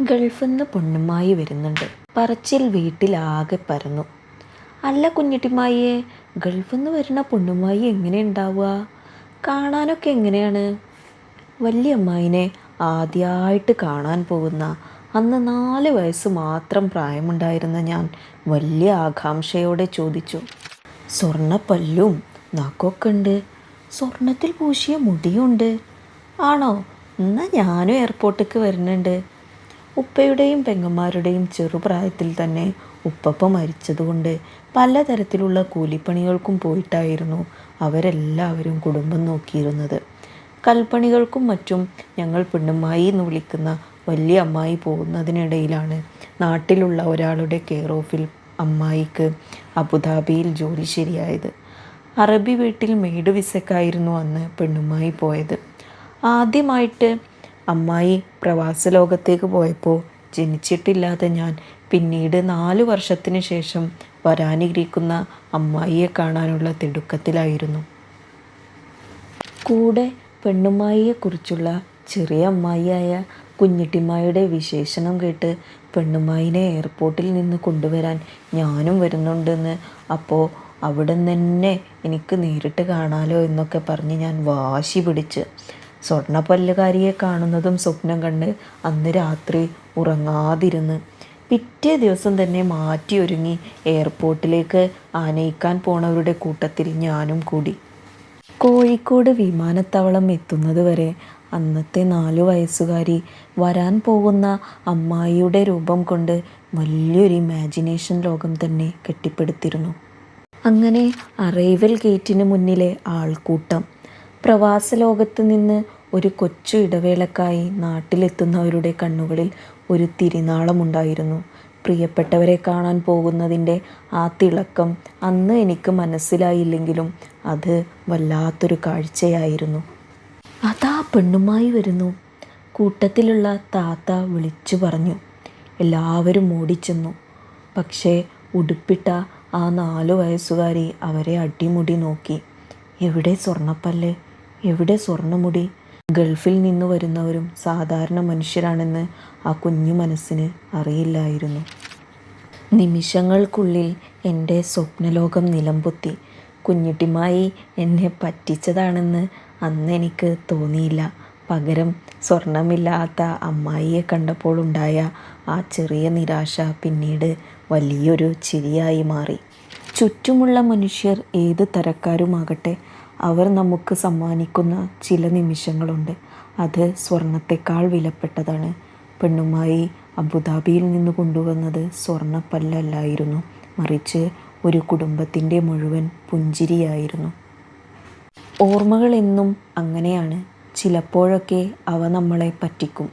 ഗൾഫിൽ നിന്ന് പൊണ്ണുമായി വരുന്നുണ്ട്. പറച്ചിൽ വീട്ടിലാകെ പരന്നു. അല്ല കുഞ്ഞിട്ടിമായിയെ, ഗൾഫിൽ നിന്ന് വരുന്ന പൊണ്ണുമായി എങ്ങനെ ഉണ്ടാവുക? കാണാനൊക്കെ എങ്ങനെയാണ്? വല്യമ്മായിനെ ആദ്യമായിട്ട് കാണാൻ പോകുന്ന അന്ന് 4 വയസ്സ് മാത്രം പ്രായമുണ്ടായിരുന്ന ഞാൻ വലിയ ആകാംക്ഷയോടെ ചോദിച്ചു. സ്വർണ്ണപ്പല്ലും നാക്കൊക്കെ ഉണ്ട്, സ്വർണത്തിൽ പൂശിയ മുടിയുണ്ട്. ആണോ? എന്നാൽ ഞാനും എയർപോർട്ടിലേക്ക് വരുന്നുണ്ട്. ഉപ്പയുടെയും പെങ്ങന്മാരുടെയും ചെറുപ്രായത്തിൽ തന്നെ ഉപ്പപ്പ മരിച്ചതുകൊണ്ട് പലതരത്തിലുള്ള കൂലിപ്പണികൾക്കും പോയിട്ടായിരുന്നു അവരെല്ലാവരും കുടുംബം നോക്കിയിരുന്നത്. കൽപ്പണികൾക്കും മറ്റും ഞങ്ങൾ പെണ്ണുമ്മായി എന്ന് വിളിക്കുന്ന വലിയ അമ്മായി പോകുന്നതിനിടയിലാണ് നാട്ടിലുള്ള ഒരാളുടെ കെയർ ഓഫിൽ അമ്മായിക്ക് അബുദാബിയിൽ ജോലി ശരിയായത്. അറബി വീട്ടിൽ മെയ്ഡ് വിസക്കായിരുന്നു അന്ന് പെണ്ണുമ്മായി പോയത്. ആദ്യമായിട്ട് അമ്മായി പ്രവാസ ലോകത്തേക്ക് പോയപ്പോൾ ജനിച്ചിട്ടില്ലാത്ത ഞാൻ പിന്നീട് 4 വർഷത്തിന് ശേഷം വരാനിരിക്കുന്ന അമ്മായിയെ കാണാനുള്ള തിടുക്കത്തിലായിരുന്നു. കൂടെ പെണ്ണുമ്മായിയെക്കുറിച്ചുള്ള ചെറിയ അമ്മായിയായ കുഞ്ഞിട്ടിമ്മായിയുടെ വിശേഷണം കേട്ട് പെണ്ണുമ്മായിനെ എയർപോർട്ടിൽ നിന്ന് കൊണ്ടുവരാൻ ഞാനും വരുന്നുണ്ടെന്ന്, അപ്പോൾ അവിടെ നിന്ന് തന്നെ എനിക്ക് നേരിട്ട് കാണാലോ എന്നൊക്കെ പറഞ്ഞ് ഞാൻ വാശി പിടിച്ച് സ്വർണ്ണപ്പല്ലുകാരിയെ കാണുന്നതും സ്വപ്നം കണ്ട് അന്ന് രാത്രി ഉറങ്ങാതിരുന്ന് പിറ്റേ ദിവസം തന്നെ മാറ്റി ഒരുങ്ങി എയർപോർട്ടിലേക്ക് ആനയിക്കാൻ പോണവരുടെ കൂട്ടത്തിൽ ഞാനും കൂടി. കോഴിക്കോട് വിമാനത്താവളം എത്തുന്നത് വരെ അന്നത്തെ 4 വയസ്സുകാരി വരാൻ പോകുന്ന അമ്മായിയുടെ രൂപം കൊണ്ട് വലിയൊരു ഇമാജിനേഷൻ ലോകം തന്നെ കെട്ടിപ്പടുത്തിരുന്നു. അങ്ങനെ അറൈവൽ ഗേറ്റിന് മുന്നിലെ ആൾക്കൂട്ടം, പ്രവാസ ലോകത്ത് നിന്ന് ഒരു കൊച്ചു ഇടവേളക്കായി നാട്ടിലെത്തുന്നവരുടെ കണ്ണുകളിൽ ഒരു തിരിനാളമുണ്ടായിരുന്നു. പ്രിയപ്പെട്ടവരെ കാണാൻ പോകുന്നതിൻ്റെ ആ തിളക്കം അന്ന് എനിക്ക് മനസ്സിലായില്ലെങ്കിലും അത് വല്ലാത്തൊരു കാഴ്ചയായിരുന്നു. അതാ പെണ്ണുമായി വരുന്നു, കൂട്ടത്തിലുള്ള താത്ത വിളിച്ചു പറഞ്ഞു. എല്ലാവരും ഓടിച്ചെന്നു. പക്ഷേ ഉടുപ്പിട്ട ആ 4 വയസ്സുകാരി അവരെ അടിമുടി നോക്കി. എവിടെ സ്വർണ്ണപ്പല്ല്, എവിടെ സ്വർണ്ണമുടി? ഗൾഫിൽ നിന്ന് വരുന്നവരും സാധാരണ മനുഷ്യരാണെന്ന് ആ കുഞ്ഞു മനസ്സിന് അറിയില്ലായിരുന്നു. നിമിഷങ്ങൾക്കുള്ളിൽ എൻ്റെ സ്വപ്നലോകം നിലംപൊത്തി. കുഞ്ഞിട്ടിമായി എന്നെ പറ്റിച്ചതാണെന്ന് അന്ന് എനിക്ക് തോന്നിയില്ല. പകരം സ്വർണമില്ലാത്ത അമ്മായിയെ കണ്ടപ്പോൾ ഉണ്ടായ ആ ചെറിയ നിരാശ പിന്നീട് വലിയൊരു ചിരിയായി മാറി. ചുറ്റുമുള്ള മനുഷ്യർ ഏത് തരക്കാരുമാകട്ടെ, അവർ നമുക്ക് സമ്മാനിക്കുന്ന ചില നിമിഷങ്ങളുണ്ട്. അത് സ്വർണത്തെക്കാൾ വിലപ്പെട്ടതാണ്. പെണ്ണുമായി അബുദാബിയിൽ നിന്ന് കൊണ്ടുവന്നത് സ്വർണ്ണപ്പല്ലല്ലായിരുന്നു, മറിച്ച് ഒരു കുടുംബത്തിൻ്റെ മുഴുവൻ പുഞ്ചിരിയായിരുന്നു. ഓർമ്മകൾ എന്നും അങ്ങനെയാണ്. ചിലപ്പോഴൊക്കെ അവ നമ്മളെ പറ്റിക്കും.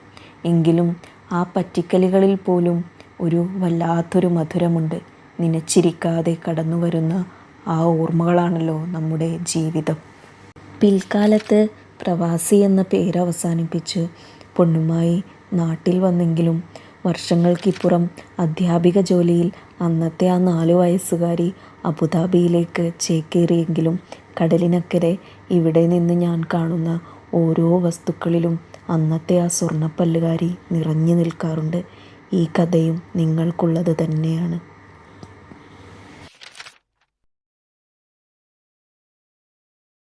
എങ്കിലും ആ പറ്റിക്കലുകളിൽ പോലും ഒരു വല്ലാത്തൊരു മധുരമുണ്ട്. നനച്ചിരിക്കാതെ കടന്നു വരുന്ന ആ ഓർമ്മകളാണല്ലോ നമ്മുടെ ജീവിതം. പിൽക്കാലത്ത് പ്രവാസി എന്ന പേര് അവസാനിപ്പിച്ച് പൊണ്ണുമായി നാട്ടിൽ വന്നെങ്കിലും വർഷങ്ങൾക്കിപ്പുറം അധ്യാപിക ജോലിയിൽ അന്നത്തെ ആ 4 വയസ്സുകാരി അബുദാബിയിലേക്ക് ചേക്കേറിയെങ്കിലും കടലിനക്കരെ ഇവിടെ നിന്ന് ഞാൻ കാണുന്ന ഓരോ വസ്തുക്കളിലും അന്നത്തെ ആ സ്വർണ്ണപ്പല്ലുകാരി നിറഞ്ഞു നിൽക്കാറുണ്ട്. ഈ കഥയും നിങ്ങൾക്കുള്ളത് തന്നെയാണ്.